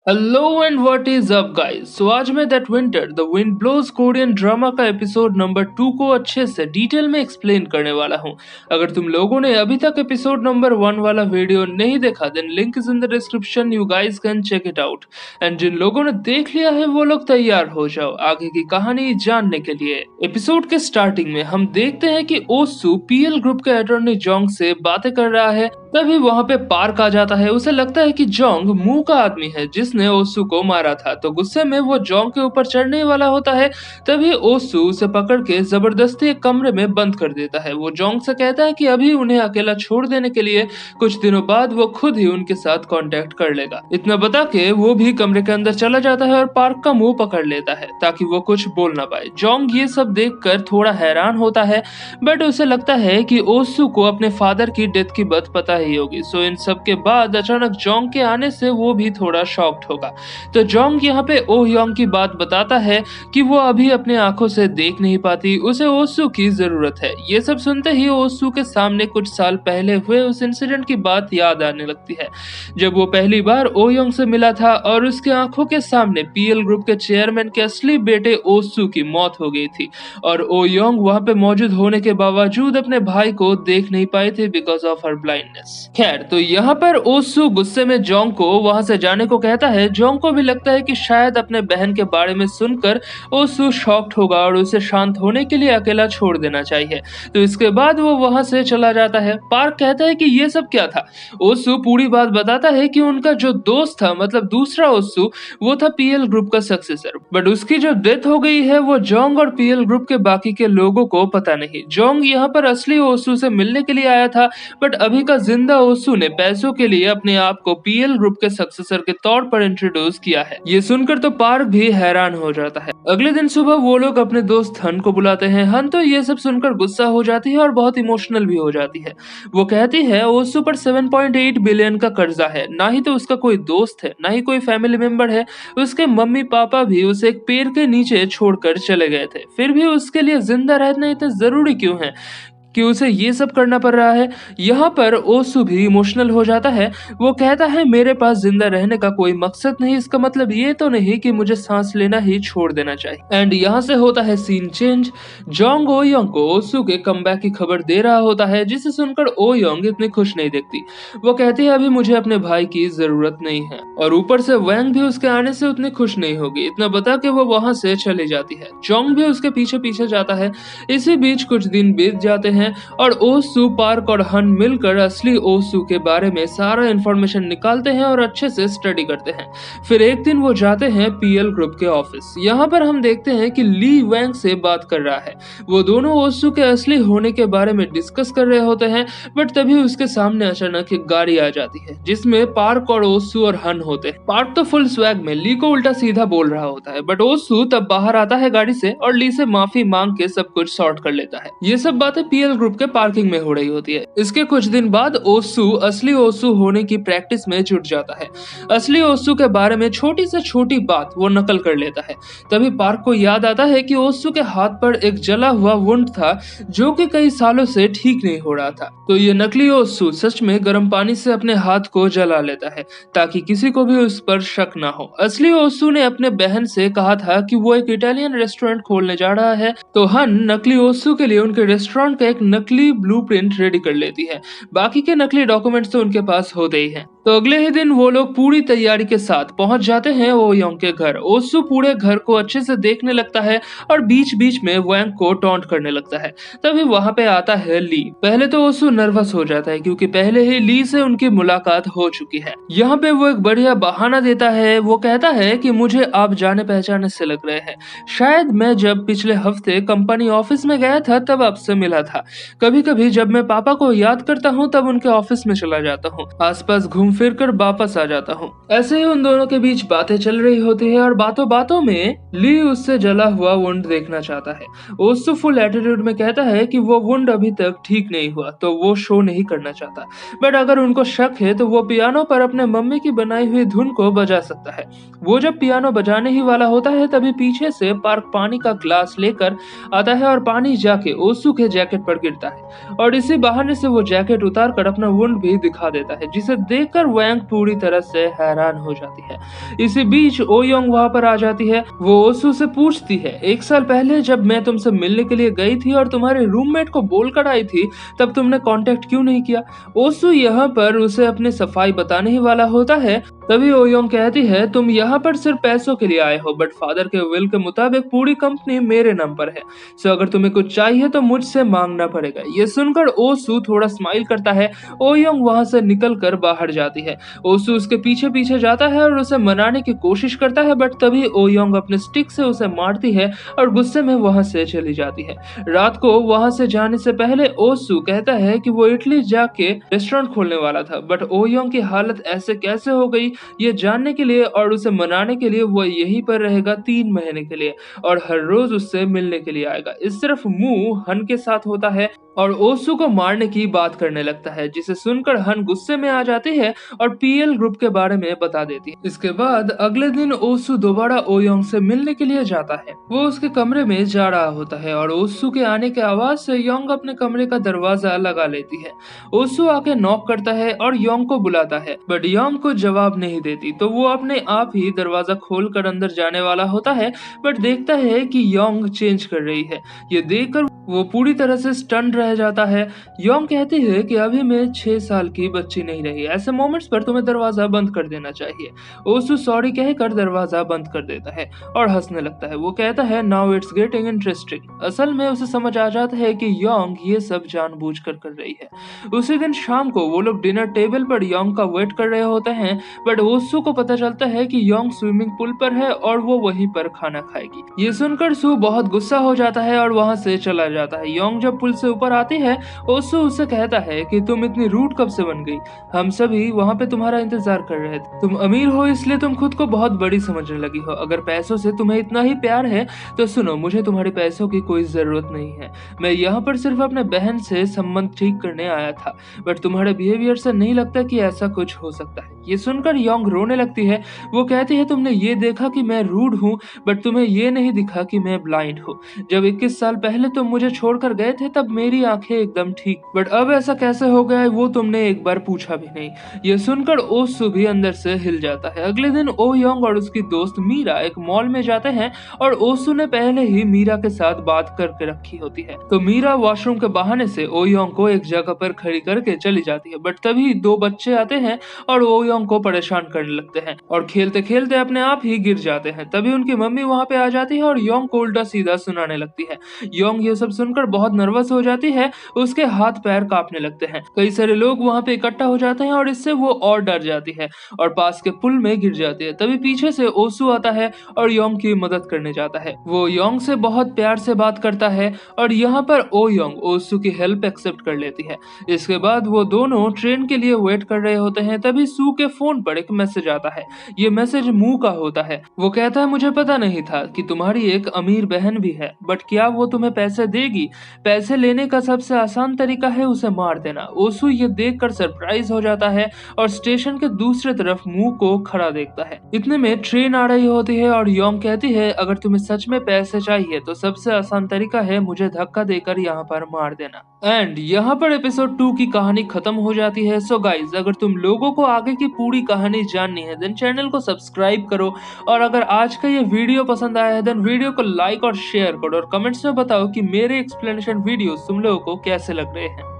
Hello and what is up guys. So आज मैं that winter the wind blows Korean drama का episode number 2 को अच्छे से डिटेल में एक्सप्लेन करने वाला हूं। अगर तुम लोगों ने अभी तक एपिसोड नंबर 1 वाला वीडियो नहीं देखा then link is in the description, you guys can check it out. And जिन लोगों ने देख लिया है वो लोग तैयार हो जाओ आगे की कहानी जानने के लिए। एपिसोड के स्टार्टिंग में हम देखते हैं कि ओसू पीएल ग्रुप के अटॉर्नी जोंग से बातें कर रहा है। तभी वहां पे पार्क आ जाता है। उसे लगता है कि जोंग मुंह का आदमी है जिसने ओसू को मारा था, तो गुस्से में वो जोंग के ऊपर चढ़ने वाला होता है। तभी ओसू उसे पकड़ के जबरदस्ती एक कमरे में बंद कर देता है। वो जोंग से कहता है कि अभी उन्हें अकेला छोड़ देने के लिए, कुछ दिनों बाद वो खुद ही उनके साथ कांटेक्ट कर लेगा। इतना बता के वो भी कमरे के अंदर चला जाता है और पार्क का मुंह पकड़ लेता है ताकि वो कुछ बोल ना पाए। जोंग ये सब देखकर थोड़ा हैरान होता है, बट उसे लगता है कि ओसू को अपने फादर की डेथ की बात पता ही होगी। सो इन सब के बाद अचानक जोंग के आने से वो भी थोड़ा शॉक्ड होगा। तो जोंग यहाँ पे ओ योंग की बात बताता है कि वो अभी अपने आंखों से देख नहीं पाती, उसे ओसू की जरूरत है। ये सब सुनते ही ओसू के सामने कुछ साल पहले हुए उस इंसिडेंट की बात याद आने लगती है, जब वो पहली बार ओ योंग से मिला था और उसके आंखों के सामने पीएल ग्रुप के चेयरमैन के असली बेटे ओसू की मौत हो गई थी और ओ योंग वहां पे मौजूद होने के बावजूद अपने भाई को देख नहीं पाए थे बिकॉज ऑफ हर ब्लाइंडनेस। खैर, तो यहाँ पर ओसू गुस्से में जोंग को वहां से जाने को कहता है। जोंग को भी लगता है कि शायद अपने बहन के बारे में सुनकर ओसू शॉक्ड होगा और उसे शांत होने के लिए अकेला छोड़ देना चाहिए। तो इसके बाद वो वहां से चला जाता है। पार्क कहता है कि ये सब क्या था। ओसू पूरी बात बताता है कि उनका जो दोस्त था, मतलब दूसरा ओसू, वो था पीएल ग्रुप का सक्सेसर, बट उसकी जो डेथ हो गई है वो जोंग और पीएल ग्रुप के बाकी के लोगों को पता नहीं। जोंग यहाँ पर असली ओसू से मिलने के लिए आया था, बट अभी का जिंदा ओसू ने पैसों के लिए अपने आप को पीएल ग्रुप के सक्सेसर के तौर पर इंट्रोड्यूस किया है। ये सुनकर तो पार्क भी हैरान हो जाता है। अगले दिन सुबह वो लोग अपने दोस्त हन को बुलाते हैं। हन तो ये सब सुनकर गुस्सा हो जाती है और बहुत इमोशनल भी हो जाती है। वो कहती है ओसू पर 7.8 बिलियन का कर्जा है, ना ही तो उसका कोई दोस्त है, ना ही कोई फैमिली मेंबर है। उसके मम्मी पापा भी उसे एक पेड़ के नीचे छोड़कर चले गए थे, फिर भी उसके लिए जिंदा रहना इतना जरूरी क्यों है कि उसे ये सब करना पड़ रहा है। यहाँ पर ओसू भी इमोशनल हो जाता है। वो कहता है मेरे पास जिंदा रहने का कोई मकसद नहीं, इसका मतलब ये तो नहीं कि मुझे सांस लेना ही छोड़ देना चाहिए। एंड यहाँ से होता है सीन चेंज। जोंग ओ योंग को ओसू के कमबैक की खबर दे रहा होता है, जिसे सुनकर ओ योंग इतनी खुश नहीं दिखती। वो कहती है अभी मुझे अपने भाई की जरूरत नहीं है, और ऊपर से वैंग भी उसके आने से उतनी खुश नहीं होगी। इतना बता के वो वहां से चली जाती है। जोंग भी उसके पीछे पीछे जाता है। इसी बीच कुछ दिन बीत जाते हैं और ओसू, पार्क और हन मिलकर असली ओसू के बारे में सारा इंफॉर्मेशन निकालते हैं और अच्छे से स्टडी करते हैं। फिर एक दिन वो जाते हैं पीएल ग्रुप के ऑफिस। यहाँ पर हम देखते हैं कि ली वैंग से बात कर रहा है। वो दोनों ओसू के असली होने के बारे में डिस्कस कर रहे होते हैं, बट तभी उसके सामने अचानक एक गाड़ी आ जाती है जिसमें पार्क और ओसू और हन होते हैं। पार्क तो फुल स्वैग में ली को उल्टा सीधा बोल रहा होता है, बट ओसू तब बाहर आता है गाड़ी से और ली से माफी मांग के सब कुछ सॉर्ट कर लेता है। ये सब बातें पीएल ग्रुप के पार्किंग में हो रही होती है। इसके कुछ दिन बाद ओसू असली ओसू होने की प्रैक्टिस में जुट जाता है। असली ओसू के बारे में छोटी से छोटी बात वो नकल कर लेता है। तभी पार्क को याद आता है कि ओसू के हाथ पर एक जला हुआ वुंड था जो कि कई सालों से ठीक नहीं हो रहा था। तो ये नकली ओसू सच में गर्म पानी से अपने हाथ को जला लेता है ताकि किसी को भी उस पर शक ना हो। असली ओसू ने अपने बहन से कहा था कि वो एक इटालियन रेस्टोरेंट खोलने जा रहा है, तो हन नकली ओसू के लिए उनके रेस्टोरेंट का एक नकली ब्लूप्रिंट रेडी कर लेती है। बाकी के नकली डॉक्यूमेंट्स तो उनके पास होते ही हैं। तो अगले ही दिन वो लोग पूरी तैयारी के साथ पहुंच जाते हैं ओ योंग के घर। ओसू पूरे घर को अच्छे से देखने लगता है और बीच बीच में वैंग को टॉन्ट करने लगता है। तभी वहां पे आता है ली। पहले तो ओसू नर्वस हो जाता है क्योंकि पहले ही ली से उनकी मुलाकात हो चुकी है। यहाँ पे वो एक बढ़िया बहाना देता है। वो कहता है कि मुझे आप जाने पहचाने से लग रहे हैं, शायद मैं जब पिछले हफ्ते कंपनी ऑफिस में गया था तब आपसे मिला था। कभी कभी जब मैं पापा को याद करता हूँ तब उनके ऑफिस में चला जाता हूँ, आसपास घूम फिर कर वापस आ जाता हूँ। ऐसे ही उन दोनों के बीच बातें चल रही होती है और बातों बातों में ली उससे जला हुआ वुंड देखना चाहता है। ओसू फुल एटीट्यूड में कहता है कि वो वुंड अभी तक ठीक नहीं हुआ तो वो शो नहीं करना चाहता, बट अगर उनको शक है तो वो पियानो पर अपने मम्मी की बनाई हुई धुन को बजा सकता है। वो जब पियानो बजाने ही वाला होता है तभी पीछे से पार्क पानी का ग्लास लेकर आता है और पानी जाके ओसू के जैकेट पर पर गिरता है और इसी बहाने से वो जैकेट उतार कर अपना वुंड भी दिखा देता है, जिसे देखकर वैंग पूरी तरह से हैरान हो जाती है। इसी बीच ओ योंग वहाँ पर आ जाती है। वो ओसू से पूछती है, 1 साल पहले जब मैं तुमसे मिलने के लिए गई थी और तुम्हारे रूममेट को बोलकर आई थी, तब तुमने कांटेक्ट क्यों नहीं किया? ओसू यहाँ पर उसे अपनी सफाई बताने ही वाला होता है। तभी ओ योंग कहती है, तुम यहाँ पर सिर्फ पैसों के लिए आए हो, बट फादर के विल के मुताबिक पूरी कंपनी मेरे नाम पर है, सो अगर तुम्हें कुछ चाहिए तो मुझसे मांगना पड़ेगा। ये सुनकर ओसू थोड़ा स्माइल करता है। ओ योंग वहां से निकल कर बाहर जाती है। ओसू उसके पीछे पीछे जाता है और उसे मनाने की कोशिश करता है, बट तभी ओ योंग अपने स्टिक से उसे मारती है और गुस्से में वहां से चली जाती है। रात को वहां से जाने से पहले ओसू कहता है कि वो इटली जाके रेस्टोरेंट खोलने वाला था, बट ओ योंग की हालत ऐसे कैसे हो गई ये जानने के लिए और उसे मनाने के लिए वो यहीं पर रहेगा 3 महीने के लिए और हर रोज उससे मिलने के लिए आएगा। इस तरफ मुंह हन के साथ होता है और ओसू को मारने की बात करने लगता है, जिसे सुनकर हन गुस्से में आ जाती है और पीएल ग्रुप के बारे में बता देती है। इसके बाद अगले दिन ओसू दोबारा ओ योंग से मिलने के लिए जाता है। वो उसके कमरे में जा रहा होता है और ओसू के आने के आवाज से योंग अपने कमरे का दरवाजा लगा लेती है। ओसू आके नॉक करता है और योंग को बुलाता है, बट योंग को जवाब नहीं देती, तो वो अपने आप ही दरवाजा खोल कर अंदर जाने वाला होता है, बट देखता है कि योंग चेंज कर रही है। ये देखकर वो पूरी तरह से स्टन रह जाता है। योंग कहती है कि अभी मैं 6 साल की बच्ची नहीं रही, ऐसे मोमेंट्स पर तुम्हें दरवाजा बंद कर देना चाहिए। ओसू सॉरी कहकर दरवाजा बंद कर देता है और हंसने लगता है। वो कहता है, नाउ इट्स गेटिंग इंटरेस्टिंग। असल में उसे समझ आ जाता है कि योंग ये सब जानबूझकर कर रही है। उसी दिन शाम को वो लोग डिनर टेबल पर योंग का वेट कर रहे होते हैं, बट ओसू को पता चलता है कि योंग स्विमिंग पूल पर है और वो वहीं पर खाना खाएगी। ये सुनकर सू बहुत गुस्सा हो जाता है और वहां से चला जाता है। योंग जब पुल से ऊपर आती है, ओसू उससे कहता है कि तुम इतनी रूड कब से बन गई? हम सभी वहाँ पे तुम्हारा इंतजार कर रहे थे। तुम अमीर हो इसलिए तुम खुद को बहुत बड़ी समझने लगी हो। अगर पैसों से तुम्हें इतना ही प्यार है तो सुनो, मुझे तुम्हारे पैसों की कोई जरूरत नहीं है। मैं यहाँ पर सिर्फ अपने बहन से संबंध ठीक करने आया था, बट तुम्हारे बिहेवियर से नहीं लगता कि ऐसा कुछ हो सकता है। ये सुनकर योंग रोने लगती है। वो कहती है, तुमने ये देखा कि मैं रूड हूँ, बट तुम्हें ये नहीं दिखा कि मैं ब्लाइंड हूँ। जब 21 साल पहले तुम मुझे छोड़कर गए थे तब मेरी आंखें एकदम ठीक, बट अब ऐसा कैसे हो गया है वो तुमने एक बार पूछा भी नहीं। ये सुनकर ओसू भी अंदर से हिल जाता है। अगले दिन ओ योंग और उसकी दोस्त मीरा एक मॉल में जाते हैं और ओसू ने पहले ही मीरा के साथ बात करके रखी होती है, तो मीरा वॉशरूम के बहाने से ओ योंग को एक जगह पर खड़ी करके चली जाती है, बट तभी 2 बच्चे आते हैं और ओ योंग को परेशान करने लगते हैं और खेलते खेलते अपने आप ही गिर जाते हैं। तभी उनकी मम्मी वहाँ पे आ जाती है और योंग को उल्टा सीधा सुनाने लगती है। योंग ये सब सुनकर बहुत नर्वस हो जाती है, उसके हाथ पैर कांपने लगते हैं। कई सारे लोग वहाँ पे इकट्ठा हो जाते हैं और इससे वो और डर जाती है और पास के पुल में गिर जाती है। तभी पीछे से ओसू आता है और योंग की मदद करने जाता है। वो योंग से बहुत प्यार से बात करता है और यहाँ पर ओ योंग ओसू की हेल्प एक्सेप्ट कर लेती है। इसके बाद वो दोनों ट्रेन के लिए वेट कर रहे होते हैं। तभी सू के फोन पर एक मैसेज आता है। ये मैसेज मुंह का होता है। वो कहता है, मुझे पता नहीं था कि तुम्हारी एक अमीर बहन भी है, बट क्या वो तुम्हें पैसे देगी? पैसे लेने का सबसे आसान तरीका है उसे मार देना। ओसू ये देखकर सरप्राइज हो जाता है और स्टेशन के दूसरे तरफ मुंह को खड़ा देखता है। इतने में ट्रेन आ रही होती है और योंग कहती है, अगर तुम्हें सच में पैसे चाहिए तो सबसे आसान तरीका है मुझे धक्का देकर यहाँ पर मार देना। एंड यहाँ पर एपिसोड 2 की कहानी खत्म हो जाती है। सो गाइज, अगर तुम लोगों को आगे की पूरी कहानी जाननी है देन चैनल को सब्सक्राइब करो, और अगर आज का ये वीडियो पसंद आया है देन वीडियो को लाइक और शेयर करो और कमेंट्स में बताओ कि मेरे एक्सप्लेनेशन वीडियोस तुम लोगों को कैसे लग रहे हैं।